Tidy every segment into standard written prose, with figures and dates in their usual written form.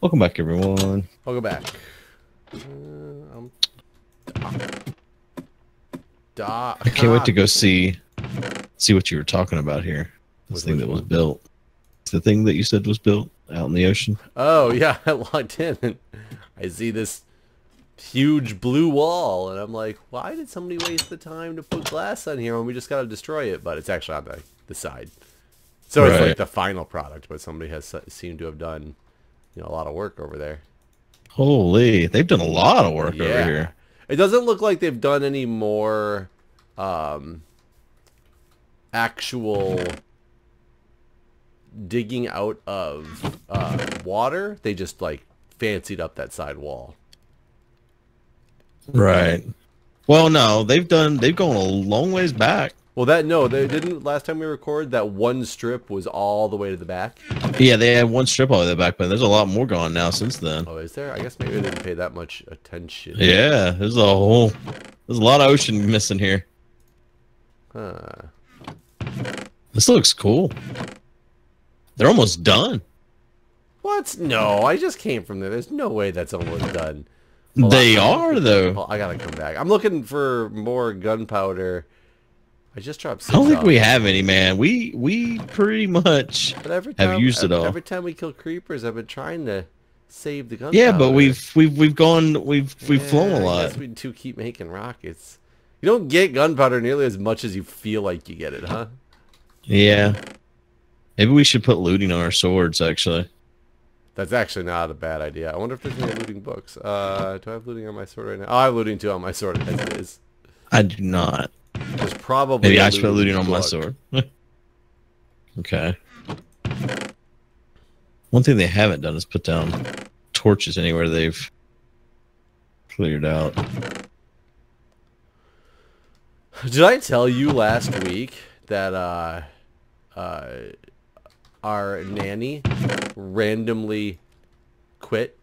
Welcome back, everyone. I'll go back. Um, I can't wait to go see what you were talking about here. This thing that was built. It's the thing that you said was built out in the ocean. Oh yeah, I logged in and I see this huge blue wall, and I'm like, why did somebody waste the time to put glass on here when we just gotta destroy it? But it's actually on the side, so it's like the final product. But somebody has seemed to have done, a lot of work over there. Holy, they've done a lot of work over here. It doesn't look like they've done any more actual digging out of water. They just like fancied up that side wall. Right. Well, no, they've gone a long ways back. Well, they didn't. Last time we recorded, that one strip was all the way to the back. Yeah, they had one strip all the way back, but there's a lot more gone now since then. Oh, is there? I guess maybe they didn't pay that much attention. Yeah, there's a lot of ocean missing here. Huh. This looks cool. They're almost done. What? No, I just came from there. There's no way that's almost done. They are, though. I gotta come back. I'm looking for more gunpowder. I just dropped 6 I don't think off. we have any, man. We pretty much have used it all. Every time we kill creepers, I've been trying to save the gunpowder. Yeah, but we've flown a lot. I guess we do keep making rockets. You don't get gunpowder nearly as much as you feel like you get it, huh? Yeah. Maybe we should put looting on our swords, actually. That's actually not a bad idea. I wonder if there's any looting books. Do I have looting on my sword right now? Oh, I have looting too on my sword as it is. I do not. There's probably maybe I should put looting on my sword. Okay. One thing they haven't done is put down torches anywhere they've cleared out. Did I tell you last week that our nanny randomly quit?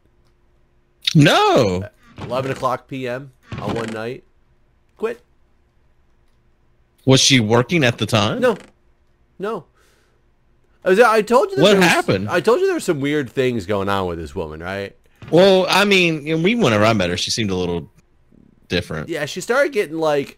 No. 11 o'clock p.m. on one night. Quit. Was she working at the time? No. No. I told you that what happened? I told you there were some weird things going on with this woman, right? Well, I mean, whenever I met her, she seemed a little different. Yeah, she started getting like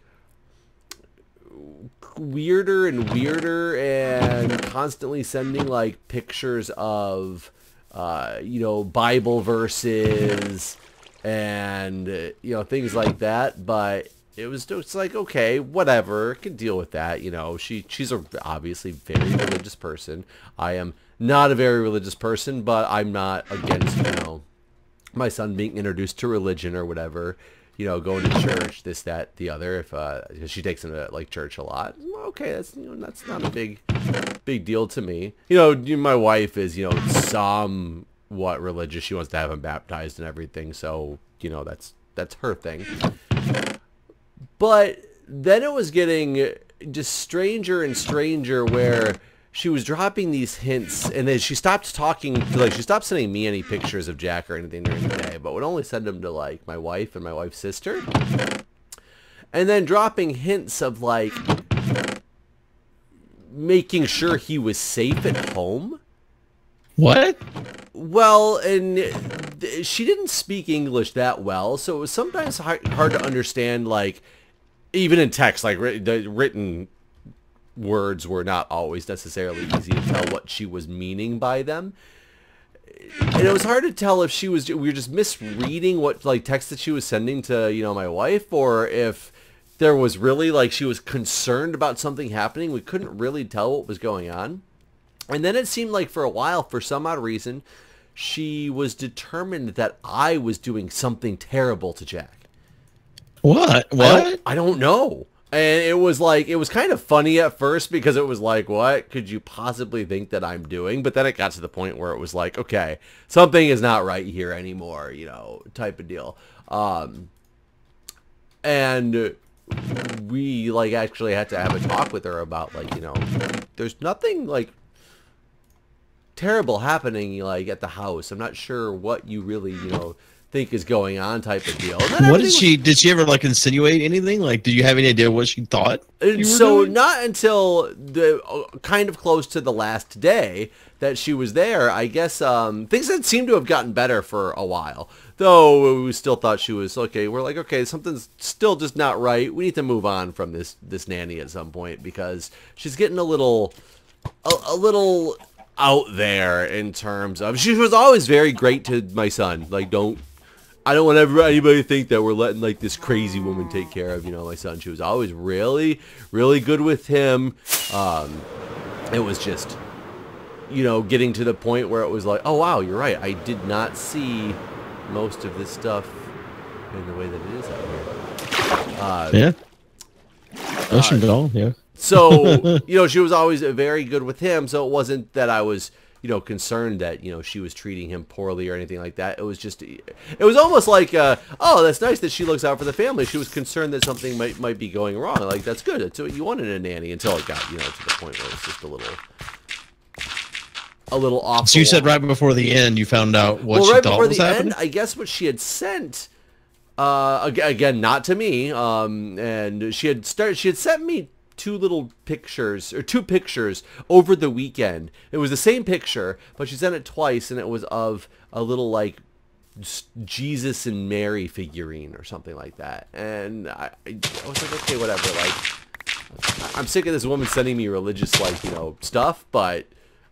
weirder and weirder and constantly sending like pictures of Bible verses and things like that, but it was just like, okay, whatever, can deal with that. She's a obviously very religious person. I am not a very religious person, but I'm not against my son being introduced to religion or whatever. Going to church, this, that, the other. If she takes him to like church a lot, okay, that's not a big deal to me. My wife is somewhat religious. She wants to have him baptized and everything. So that's her thing. But then it was getting just stranger and stranger, where she was dropping these hints, and then she stopped talking to, she stopped sending me any pictures of Jack or anything during the day, but would only send them to like my wife and my wife's sister. And then dropping hints of like making sure he was safe at home. What? Well, and she didn't speak English that well, so it was sometimes hard to understand, like, even in text, like the written words were not always necessarily easy to tell what she was meaning by them. And it was hard to tell if we were just misreading what text that she was sending to, my wife, or if there was really she was concerned about something happening. We couldn't really tell what was going on. And then it seemed like for a while, for some odd reason, she was determined that I was doing something terrible to Jack. What? I don't know. And it was kind of funny at first, because it was like, what could you possibly think that I'm doing? But then it got to the point where it was like, okay, something is not right here anymore, type of deal. And we actually had to have a talk with her about there's nothing terrible happening at the house. I'm not sure what you really think is going on type of deal. And then what did she ever like insinuate anything? Like, did you have any idea what she thought you were so doing? not until the kind of close to the last day that she was there, I guess things had seemed to have gotten better for a while. Though we still thought she was okay. We're like, okay, something's still just not right. We need to move on from this nanny at some point because she's getting a little out there in terms of, she was always very great to my son. Like, I don't want anybody to think that we're letting like this crazy woman take care of, my son. She was always really, really good with him. It was just, getting to the point where it was like, oh wow, you're right. I did not see most of this stuff in the way that it is out here. Yeah. Ocean Ball, yeah. So, she was always very good with him. So it wasn't that I was, concerned that, she was treating him poorly or anything like that. It was just, it was almost like, oh, that's nice that she looks out for the family. She was concerned that something might be going wrong. Like, that's good. That's what you wanted in a nanny until it got, to the point where it was just a little off. So you said right before the end, you found out what she thought was happening? I guess what she had sent, again, not to me, and she had sent me two pictures over the weekend. It was the same picture, but she sent it twice, and it was of a little like Jesus and Mary figurine or something like that. And I was like, okay, whatever. Like, I'm sick of this woman sending me religious stuff, but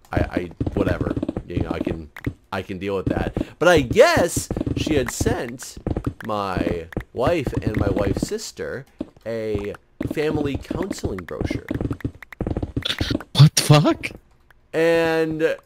I whatever. I can deal with that. But I guess she had sent my wife and my wife's sister a family counseling brochure. What the fuck? And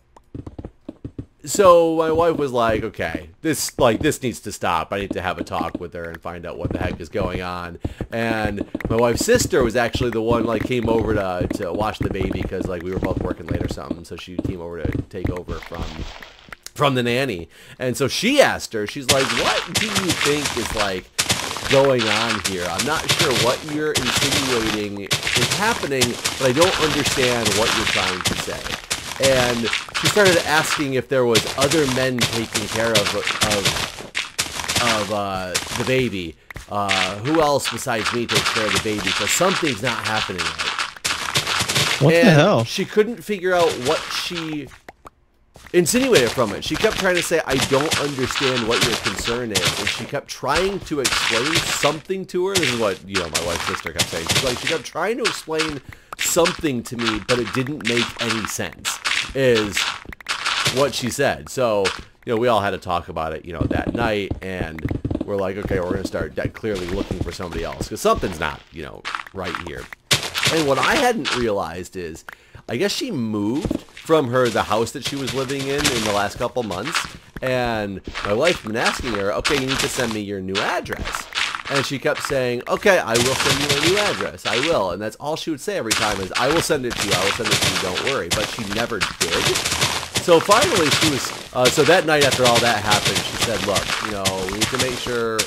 so my wife was like, okay, this needs to stop. I need to have a talk with her and find out what the heck is going on. And my wife's sister was actually the one came over to watch the baby because we were both working late or something. So she came over to take over from the nanny. And so she asked her, she's like, what do you think is going on here? I'm not sure what you're insinuating is happening, but I don't understand what you're trying to say. And she started asking if there was other men taking care of the baby. Who else besides me takes care of the baby? Because something's not happening right. What the hell? She couldn't figure out what she insinuated from it. She kept trying to say, I don't understand what your concern is. And she kept trying to explain something to her. This is what, my wife's sister kept saying. She kept trying to explain something to me, but it didn't make any sense, is what she said. So, we all had to talk about it, that night. And we're like, okay, we're going to start clearly looking for somebody else because something's not, right here. And what I hadn't realized is, I guess she moved from the house that she was living in the last couple months, and my wife had been asking her, okay, you need to send me your new address. And she kept saying, okay, I will send you a new address. I will. And that's all she would say every time is, I will send it to you. I will send it to you. Don't worry. But she never did. So finally she was, so that night after all that happened, she said, look, we need to make sure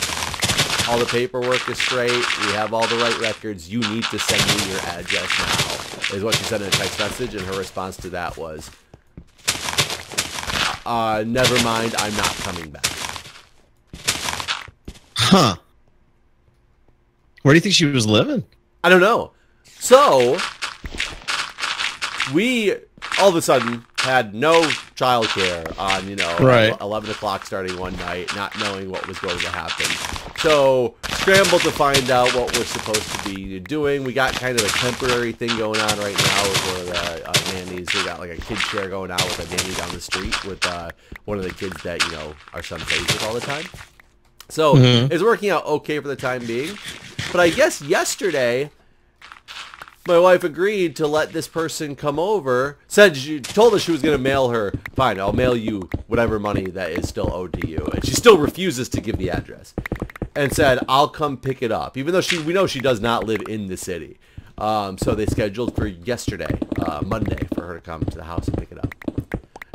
all the paperwork is straight. We have all the right records. You need to send me your address now, is what she said in a text message. And her response to that was, never mind, I'm not coming back. Huh. Where do you think she was living? I don't know. So, we all of a sudden had no childcare on, right. 11 o'clock starting one night, not knowing what was going to happen. So, scrambled to find out what we're supposed to be doing. We got kind of a temporary thing going on right now with one of the nannies. We got a kid share going on with a nanny down the street with one of the kids that, our son plays with all the time. So, it's working out okay for the time being. But I guess yesterday, my wife agreed to let this person come over. She told us she was going to mail her. Fine, I'll mail you whatever money that is still owed to you. And she still refuses to give the address. And said, I'll come pick it up. Even though we know she does not live in the city. So they scheduled for yesterday, Monday, for her to come to the house and pick it up.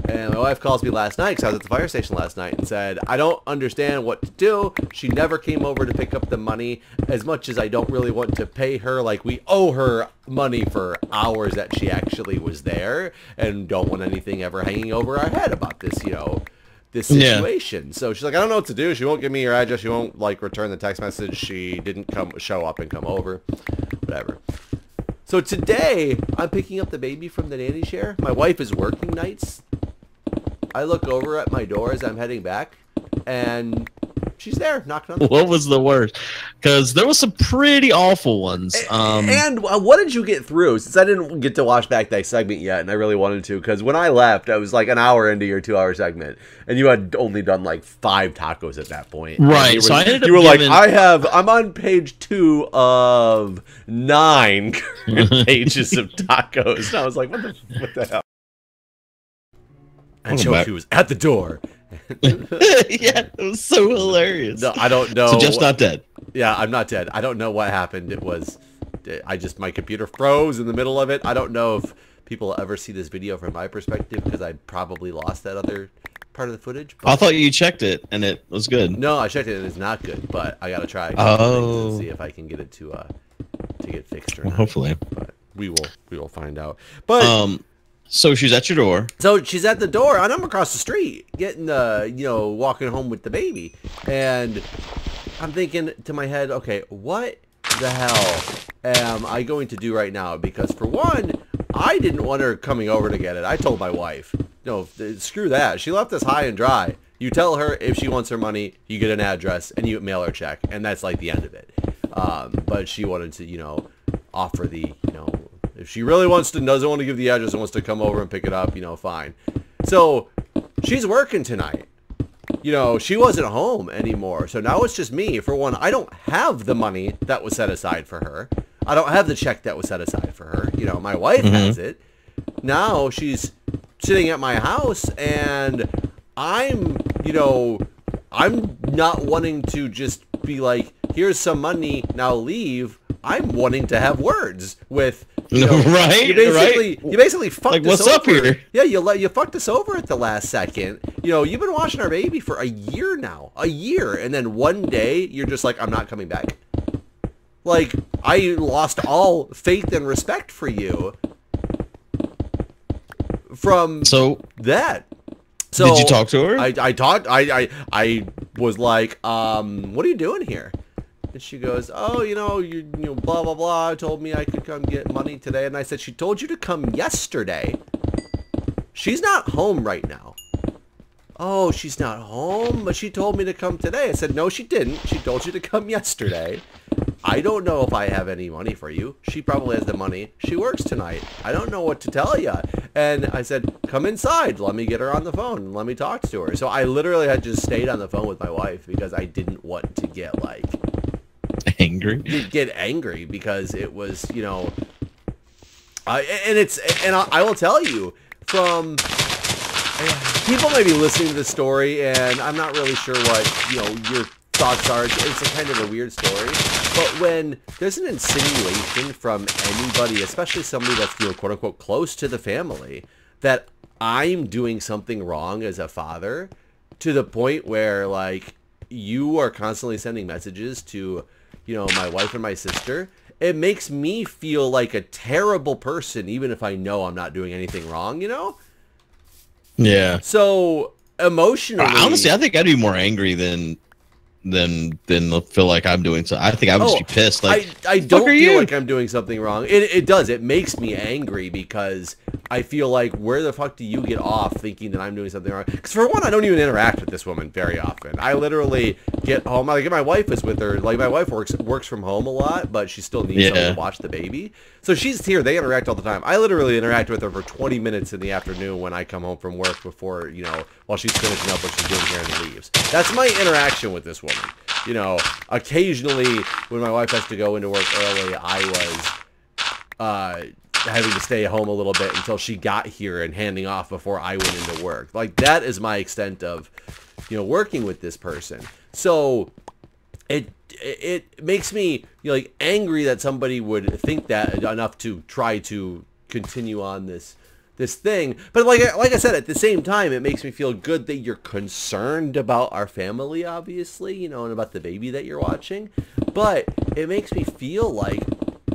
And my wife calls me last night, because I was at the fire station last night, and said, I don't understand what to do. She never came over to pick up the money, as much as I don't really want to pay her. We owe her money for hours that she actually was there, and don't want anything ever hanging over our head about this, this situation. So she's like, I don't know what to do. She won't give me her address. She won't like return the text message. She didn't show up and come over. Whatever. So today I'm picking up the baby from the nanny share. My wife is working nights. I look over at my door as I'm heading back, and she's there knocking on the door. What was the worst? Because there was some pretty awful ones. And what did you get through? Since I didn't get to watch back that segment yet, and I really wanted to, because when I left, I was like an hour into your 2-hour segment, and you had only done like 5 tacos at that point. Right. So I ended up you were like, I'm on page 2 of 9 pages of tacos. And I was like, what the hell? And she was at the door. Yeah, it was so hilarious. No, I don't know. So Jeff's not dead. Yeah, I'm not dead. I don't know what happened. It was, my computer froze in the middle of it. I don't know if people ever see this video from my perspective because I probably lost that other part of the footage. But... I thought you checked it and it was good. No, I checked it and it's not good, but I gotta try to see if I can get it to get fixed or not. Hopefully. But we will find out. But so she's at your door. So she's at the door, and I'm across the street, getting walking home with the baby, and I'm thinking to my head, okay, what the hell am I going to do right now? Because for one, I didn't want her coming over to get it. I told my wife, no, screw that. She left us high and dry. You tell her if she wants her money, you get an address, and you mail her a check, and that's like the end of it. But she wanted to, offer the, if she really doesn't want to give the address and wants to come over and pick it up, fine. So she's working tonight. She wasn't home anymore. So now it's just me. For one, I don't have the money that was set aside for her. I don't have the check that was set aside for her. My wife has it. Now she's sitting at my house, and I'm not wanting to just be like, here's some money, now leave. I'm wanting to have words with, right? You basically fucked like, us what's over. Up here? Yeah, you fucked us over at the last second. You've been watching our baby for a year now, and then one day you're just like, I'm not coming back. Like, I lost all faith and respect for you from that. So did you talk to her? I talked. I was like, what are you doing here? And she goes, oh, you blah, blah, blah, told me I could come get money today. And I said, she told you to come yesterday. She's not home right now. Oh, she's not home, but she told me to come today. I said, no, she didn't. She told you to come yesterday. I don't know if I have any money for you. She probably has the money. She works tonight. I don't know what to tell you. And I said, come inside. Let me get her on the phone and let me talk to her. So I literally had just stayed on the phone with my wife because I didn't want to get like... angry? Get angry because it was, I will tell you, from... people may be listening to this story, and I'm not really sure what, your thoughts are. It's a kind of a weird story. But when there's an insinuation from anybody, especially somebody that's, quote unquote, close to the family, that I'm doing something wrong as a father, to the point where, like, you are constantly sending messages to, my wife and my sister, it makes me feel like a terrible person, even if I know I'm not doing anything wrong, Yeah. So emotionally, honestly, I think I'd be more angry than feel like I'm doing so. I think I would just be pissed. Like, I don't feel like I'm doing something wrong. It does. It makes me angry because I feel like, where the fuck do you get off thinking that I'm doing something wrong? Because for one, I don't even interact with this woman very often. I literally get home. Like, my wife is with her. Like, my wife works from home a lot, but she still needs someone to watch the baby. So she's here. They interact all the time. I literally interact with her for 20 minutes in the afternoon when I come home from work before, while she's finishing up what she's doing here and leaves. That's my interaction with this woman. Occasionally when my wife has to go into work early, I was having to stay home a little bit until she got here and handing off before I went into work. Like, that is my extent of, working with this person. So it makes me like angry that somebody would think that enough to try to continue on this thing. But like I said, at the same time, it makes me feel good that you're concerned about our family, obviously, and about the baby that you're watching. But it makes me feel like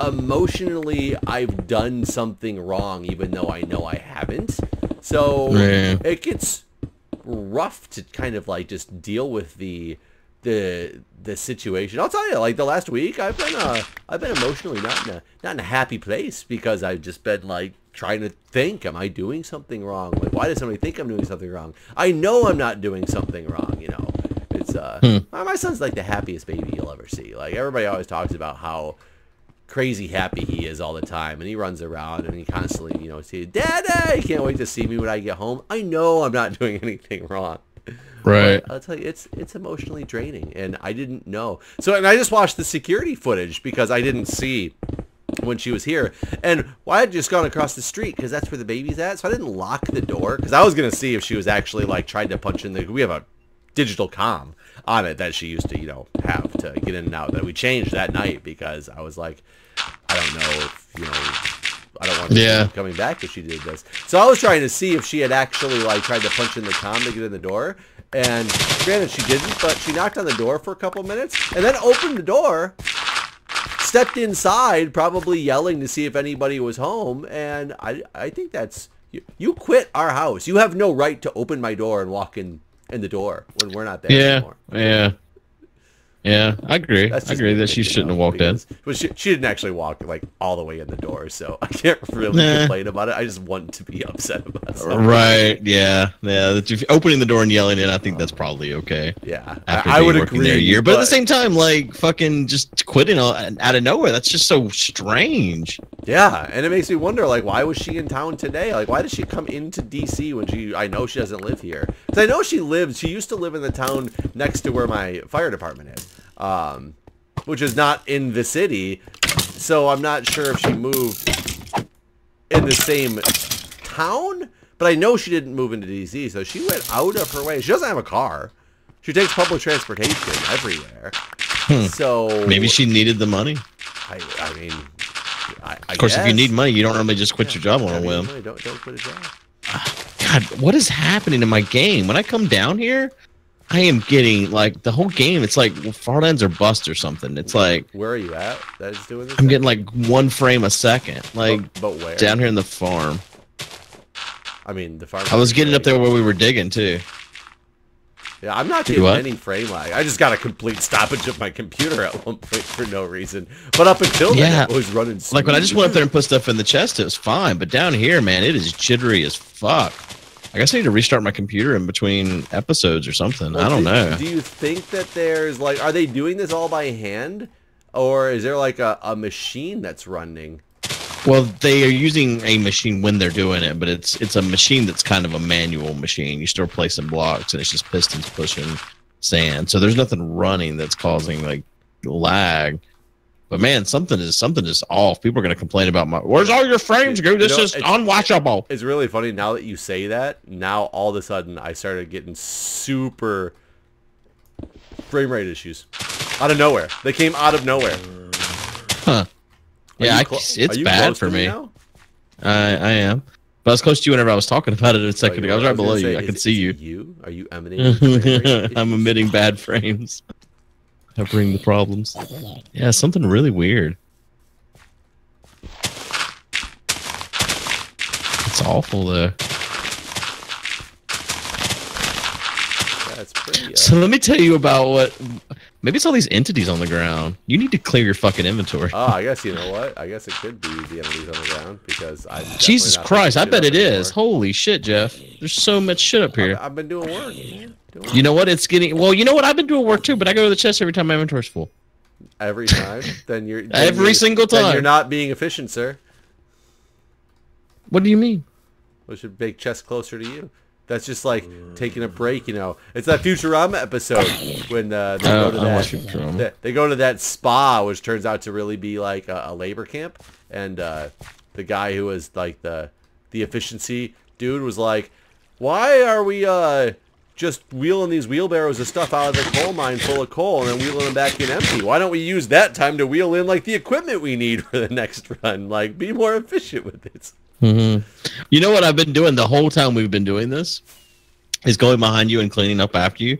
emotionally I've done something wrong, even though I know I haven't. So it gets rough to kind of like just deal with the situation. I'll tell you, like the last week, I've been emotionally not in a happy place because I've just been like trying to think, am I doing something wrong? Like, why does somebody think I'm doing something wrong? I know I'm not doing something wrong. You know, it's my son's like the happiest baby you'll ever see. Like everybody always talks about how crazy happy he is all the time, and he runs around and he constantly, you know, says, "Dada, he can't wait to see me when I get home." I know I'm not doing anything wrong. Right. But I'll tell you, it's emotionally draining, and I didn't know. So, and I just watched the security footage because I didn't see when she was here, and I had just gone across the street because that's where the baby's at. So I didn't lock the door because I was gonna see if she was actually like tried to punch in the. We have a digital comm on it that she used to, you know, have to get in and out. That we changed that night because I was like, I don't know if, you know, I don't want to be coming back if she did this. So I was trying to see if she had actually like tried to punch in the comm to get in the door. And granted, she didn't, but she knocked on the door for a couple minutes and then opened the door, stepped inside, probably yelling to see if anybody was home. And I think that's, you quit our house. You have no right to open my door and walk in the door when we're not there anymore. Yeah, I agree. I agree that she shouldn't have walked in. But she didn't actually walk like all the way in the door, so I can't really complain about it. I just want to be upset about something. Right, yeah. That if opening the door and yelling in, I think that's probably okay. Yeah, I would agree. There a year. But at the same time, like, fucking just quitting out of nowhere, that's just so strange. Yeah, and it makes me wonder, like, why was she in town today? Like, why did she come into D.C. when I know she doesn't live here? Because I know she used to live in the town next to where my fire department is. Which is not in the city, so I'm not sure if she moved in the same town, but I know she didn't move into DC, so she went out of her way. She doesn't have a car. She takes public transportation everywhere. So maybe she needed the money. I mean, of course, if you need money, you don't normally just quit your job on a whim. Don't quit a job. God, what is happening in my game? When I come down here, I am getting, like, the whole game, it's like far ends are bust or something. It's like... Where are you at that is doing this? I'm getting, like, 1 frame a second. Like, but where? Down here in the farm. I mean, the farm... I was getting up there where we were digging, too. Yeah, I'm not getting any frame lag. I just got a complete stoppage of my computer at one point for no reason. But up until then, it was running smooth. Like, when I just went up there and put stuff in the chest, it was fine. But down here, man, it is jittery as fuck. I guess I need to restart my computer in between episodes or something. Well, I don't know. Do you think that there's, like, are they doing this all by hand? Or is there, like, a machine that's running? Well, they are using a machine when they're doing it, but it's a machine that's kind of a manual machine. You start placing blocks, and it's just pistons pushing sand. So there's nothing running that's causing, like, lag. But man, something is off. People are gonna complain about where's all your frames, Guude? This is unwatchable. It's really funny now that you say that. Now all of a sudden I started getting super frame rate issues out of nowhere. They came out of nowhere. Huh? Yeah, it's bad for me. I am. But I was close to you whenever I was talking about it a second ago. I was right below you. I can see you. Are you emanating? I'm emitting bad frames. I bring the problems. Yeah, something really weird. It's awful, though. Yeah, it's pretty, So let me tell you about what... Maybe it's all these entities on the ground. You need to clear your fucking inventory. Oh, I guess, you know what? I guess it could be the entities on the ground, because I... Jesus Christ, I bet it is. Holy shit, Jeff. There's so much shit up here. I've been doing work. You know what? It's getting... Well, you know what? I've been doing work, too, but I go to the chest every time my inventory's full. Every time? Then you're... Every single time. Then you're not being efficient, sir. What do you mean? We should make chest closer to you. That's just like taking a break, you know. It's that Futurama episode when they go to that spa, which turns out to really be like a labor camp, and the guy who was like the efficiency dude was like, "Why are we just wheeling these wheelbarrows of stuff out of the coal mine full of coal and then wheeling them back in empty? Why don't we use that time to wheel in like the equipment we need for the next run? Like, be more efficient with it." Mm-hmm. You know what I've been doing the whole time we've been doing this? Is going behind you and cleaning up after you.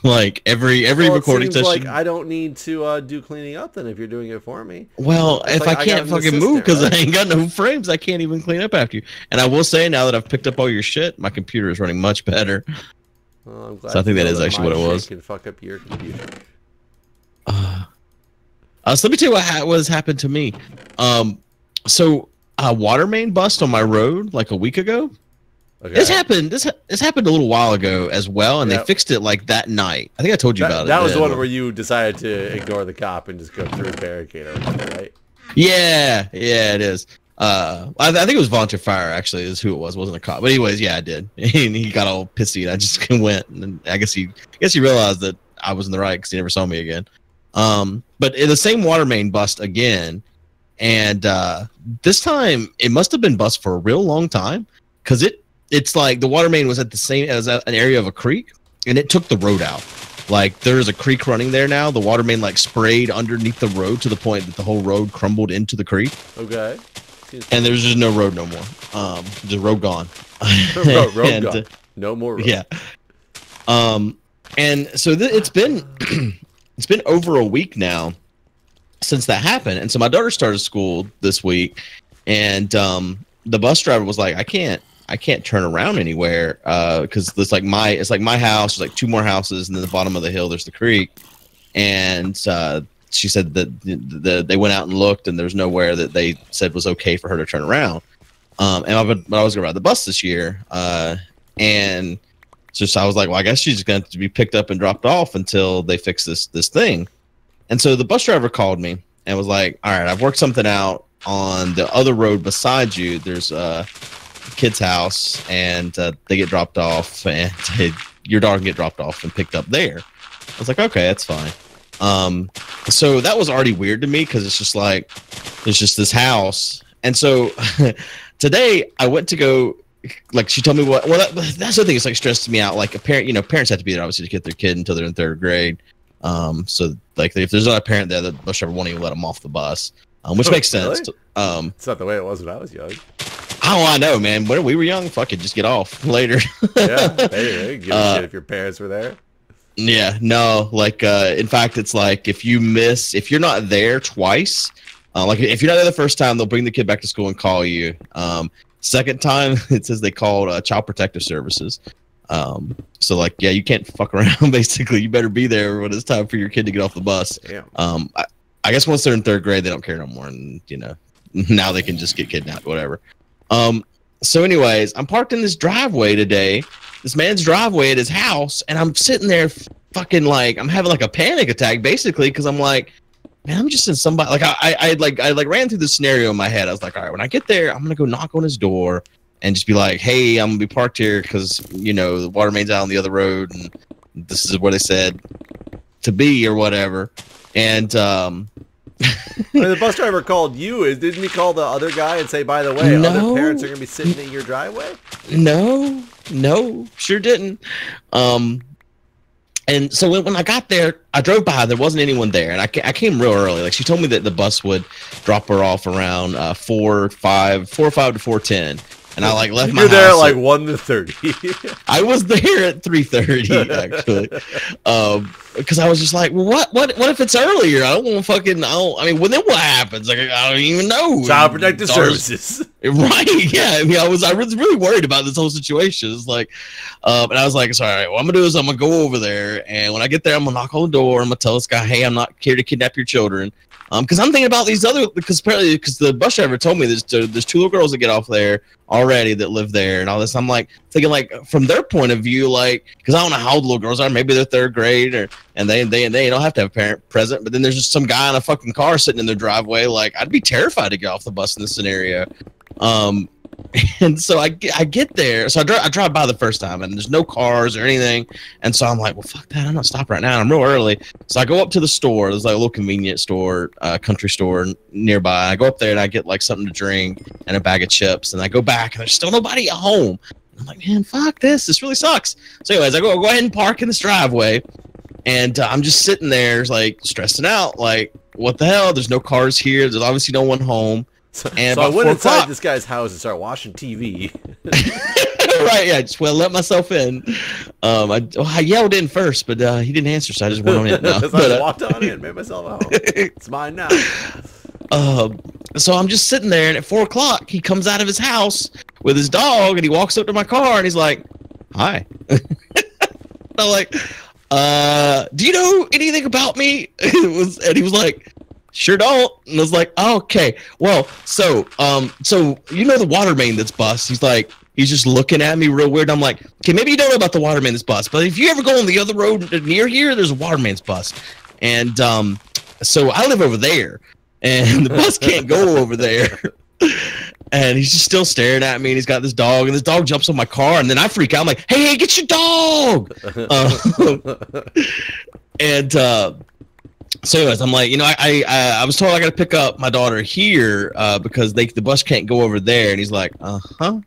Like every Well, recording it seems session. like I don't need to do cleaning up then if you're doing it for me. Well, It's if like I got can't an fucking assistant, move because right? I ain't got no frames, I can't even clean up after you. And I will say, now that I've picked up all your shit, my computer is running much better. Well, I'm glad So I think to that know is actually my what it was. shit can fuck up your computer. So let me tell you what has happened to me. So a water main bust on my road like a week ago. Okay. This happened. This happened a little while ago as well, and they fixed it like that night. I think I told you about it. That was the one where you decided to ignore the cop and just go through the barricade or whatever, right? Yeah, it is. I think it was volunteer fire actually is who it was. It wasn't a cop, but anyways, yeah, I did. And he got all pissy, and I just went, and I guess he realized that I was in the right because he never saw me again. But in the same water main bust again, and this time it must have been bust for a real long time because it's like the water main was at the same as an area of a creek, and it took the road out. Like there's a creek running there now. The water main like sprayed underneath the road to the point that the whole road crumbled into the creek. Okay. And there's just no road no more. Just road gone. road gone. No more road. Yeah. And so it's been it's been over a week now since that happened. And so my daughter started school this week, and the bus driver was like, I can't turn around anywhere because it's like my house. There's like two more houses, and then the bottom of the hill there's the creek. And she said that they went out and looked, and there's nowhere that they said was okay for her to turn around. And I was going to ride the bus this year, and so I was like, well, I guess she's going to be picked up and dropped off until they fix this thing. And so the bus driver called me and was like, all right, I've worked something out on the other road beside you. There's a kid's house, and they get dropped off, and your daughter can get dropped off and picked up there. I was like, okay, that's fine. So that was already weird to me because it's just like there's just this house. And so today I went to go, like she told me that's the thing. It's like stressed me out. Like a parent, parents have to be there obviously to get their kid until they're in third grade. So like if there's not a parent there, the bus driver won't even let them off the bus, which makes sense. Really? It's not the way it was when I was young. Oh, I know, man. When we were young, fuck it, just get off later. Yeah, hey, give a shit if your parents were there. Yeah, no, like in fact, it's like if you're not there twice, like if you're not there the first time, they'll bring the kid back to school and call you. Second time, it says they called Child Protective Services. So like, yeah, you can't fuck around. Basically, you better be there when it's time for your kid to get off the bus. Damn. I guess once they're in third grade, they don't care no more, and now they can just get kidnapped, whatever. So anyways, I'm parked in this driveway today, this man's driveway at his house, and I'm sitting there fucking like, I'm having like a panic attack basically because I'm like, man, I'm just in somebody, like I ran through the scenario in my head. I was like, all right, when I get there, I'm going to go knock on his door and just be like, hey, I'm going to be parked here because, the water main's out on the other road, and this is where they said to be or whatever. And the bus driver called you. Didn't he call the other guy and say, by the way, other parents are going to be sitting in your driveway? No, sure didn't. And so when I got there, I drove by. There wasn't anyone there, and I came real early. Like she told me that the bus would drop her off around 4 or 5 to 4:10. And I like left my house. You're there at like 1 to 30. I was there at 3:30 actually, because I was just like, well, what if it's earlier? I don't want to fucking. I mean, well, then what happens? Like, I don't even know. Child Protective Services, right? Yeah. I mean, I was really worried about this whole situation. It's like, and I was like, sorry, all right, what I'm gonna do is I'm gonna go over there, and when I get there, I'm gonna knock on the door. I'm gonna tell this guy, hey, I'm not here to kidnap your children. Because I'm thinking about these other, because the bus driver told me there's two little girls that get off there already that live there and all this. I'm like thinking like from their point of view, like, because I don't know how old the little girls are. Maybe they're third grade and they don't have to have a parent present. But then there's just some guy in a fucking car sitting in their driveway. Like I'd be terrified to get off the bus in this scenario. And so I get there. So I drive by the first time, and there's no cars or anything. And so I'm like, well, fuck that. I'm not stopping right now. I'm real early. So I go up to the store. There's like a little convenience store, country store nearby. I go up there and I get like something to drink and a bag of chips. And I go back, and there's still nobody at home. And I'm like, man, fuck this. This really sucks. So anyways, I go ahead and park in this driveway. And I'm just sitting there like stressing out. Like, what the hell? There's no cars here. There's obviously no one home. So I went inside this guy's house and started watching TV. Right, yeah, just let myself in. I yelled in first, but he didn't answer, so I just went on in. No, so I just walked on in, made myself at home. It's mine now. So I'm just sitting there, and at 4 o'clock, he comes out of his house with his dog, and he walks up to my car, and he's like, "Hi." I'm like, "Do you know anything about me?" And he was like, "Sure don't." And I was like, "Oh, okay. Well, so you know the water main that's bust?" He's like, he's just looking at me real weird. I'm like, "Okay, maybe you don't know about the water main that's bust, but if you ever go on the other road near here, there's a water main's bust." And so I live over there, and the bus can't go over there. And he's just still staring at me, and he's got this dog, and this dog jumps on my car, and then I freak out. I'm like, "Hey, get your dog!" So anyways, I'm like, I was told I got to pick up my daughter here because the bus can't go over there. And he's like, "Uh-huh."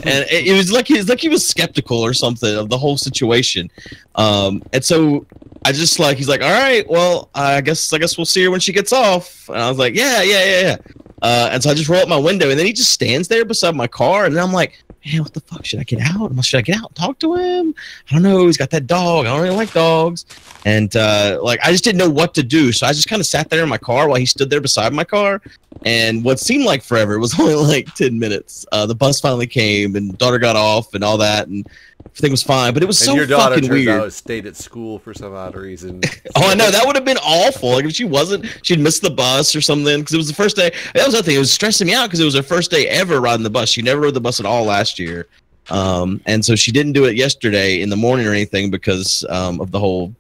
And it was like he was skeptical or something of the whole situation. And so I just he's like, "All right, well, I guess we'll see her when she gets off." And I was like, yeah. And so I just roll up my window, and then he just stands there beside my car, and then I'm like, "Man, what the fuck? Should I get out? Should I get out and talk to him? I don't know. He's got that dog. I don't really like dogs." And I just didn't know what to do. So I just kind of sat there in my car while he stood there beside my car. And what seemed like forever was only like 10 minutes. The bus finally came, and daughter got off and all that, and everything was fine. But it was so your daughter fucking weird. Out stayed at school for some odd reason. Oh, I know. That would have been awful. Like if she wasn't, she'd missed the bus or something, because it was the first day. That was the thing. It was stressing me out because it was her first day ever riding the bus. She never rode the bus at all last year. And so she didn't do it yesterday in the morning or anything because of the whole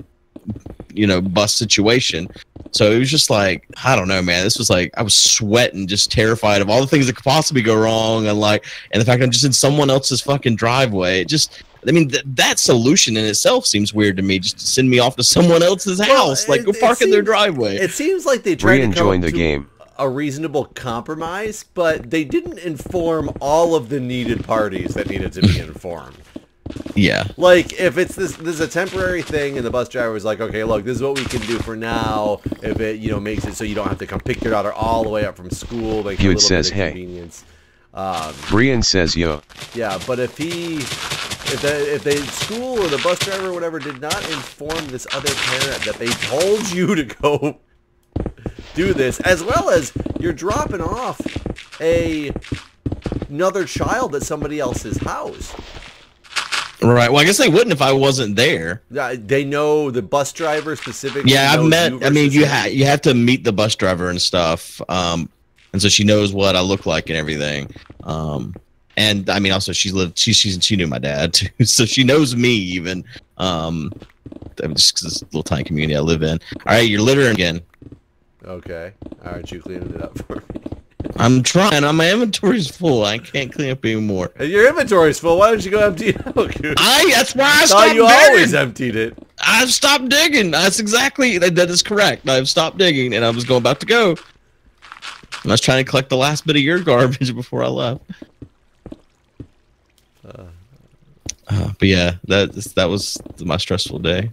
bus situation. So it was just like, I don't know, man. This was like, I was sweating, just terrified of all the things that could possibly go wrong, and the fact I'm just in someone else's fucking driveway. That solution in itself seems weird to me, just to send me off to someone else's house, go park in their driveway. It seems like they tried to join the game. A reasonable compromise, but they didn't inform all of the needed parties that needed to be informed. Yeah. Like, if it's this is a temporary thing, and the bus driver was like, "Okay, look, this is what we can do for now. If it, makes it so you don't have to come pick your daughter all the way up from school, like Guude says, "Hey." Convenience." Brian says, "Yo." Yeah, but if the school or the bus driver or whatever did not inform this other parent that they told you to go do this, as well as you're dropping off another child at somebody else's house. Right. Well, I guess they wouldn't if I wasn't there. They know the bus driver specifically. Yeah, I've met. You have to meet the bus driver and stuff. And so she knows what I look like and everything. And also she knew my dad too, so she knows me even. Just because this little tiny community I live in. All right, you're littering again. Okay. Aren't you cleaning it up for me? I'm trying. My inventory's full. I can't clean up anymore. Your inventory's full. Why don't you go empty it out, Guude? That's why I stopped digging. Always emptied it. I've stopped digging. That's exactly. That is correct. I've stopped digging, and I was about to go. I was trying to collect the last bit of your garbage before I left. But yeah, that was my stressful day.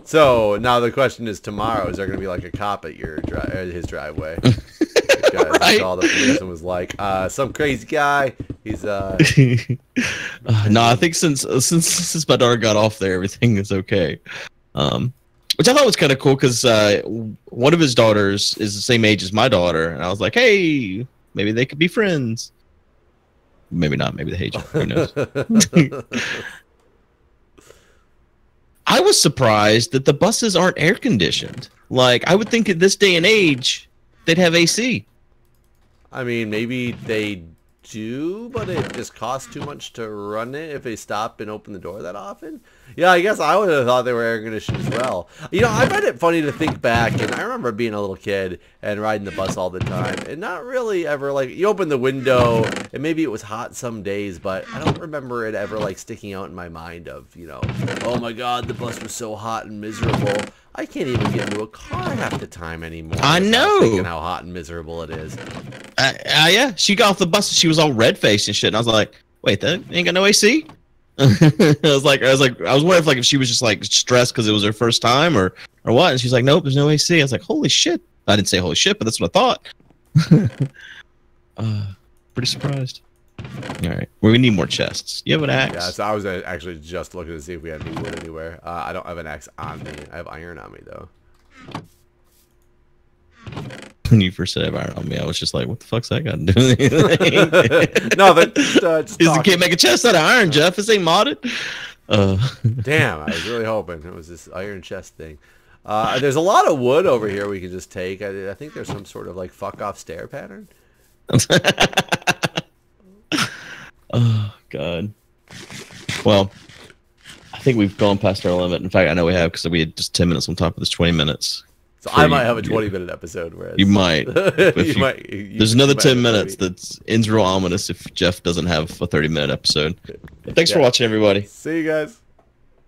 So now the question is, tomorrow, is there going to be like a cop at his driveway? Because right. All the police was like, some crazy guy. He's no, I think since my daughter got off there, everything is okay. Which I thought was kind of cool because one of his daughters is the same age as my daughter, and I was like, hey, maybe they could be friends. Maybe not. Maybe they hate you. Who knows? I was surprised that the buses aren't air conditioned. Like, I would think at this day and age, they'd have AC. I mean, maybe they do, but it just costs too much to run it if they stop and open the door that often. Yeah, I guess I would have thought they were air conditioned as well. I find it funny to think back, and I remember being a little kid and riding the bus all the time, and not really ever, you open the window, and maybe it was hot some days, but I don't remember it ever, sticking out in my mind of, oh my god, the bus was so hot and miserable. I can't even get into a car half the time anymore. I know. Thinking how hot and miserable it is. Yeah, she got off the bus and she was all red-faced and shit, and I was like, wait, that ain't got no AC? I was wondering if she was just stressed because it was her first time or what, and she's like, nope, there's no AC. I was like, holy shit. I didn't say holy shit, but that's what I thought. Pretty surprised. Yeah. All right. We need more chests. You have an axe? Yeah, so I was actually just looking to see if we had any wood anywhere. I don't have an axe on me. I have iron on me, though. When you first said I have iron on me, I was just like, what the fuck's that got to do with anything? No, but just You can't make a chest out of iron, Jeff. This ain't modded. Damn, I was really hoping it was this iron chest thing. There's a lot of wood over here we can just take. I think there's some sort of like fuck off stair pattern. Oh, God. Well, I think we've gone past our limit. In fact, I know we have because we had just 10 minutes on top of this 20 minutes. So I might have a 20-minute episode. Whereas You might. There's another 10 minutes maybe. that ends real ominous if Jeff doesn't have a 30-minute episode. Thanks for watching, everybody. See you guys.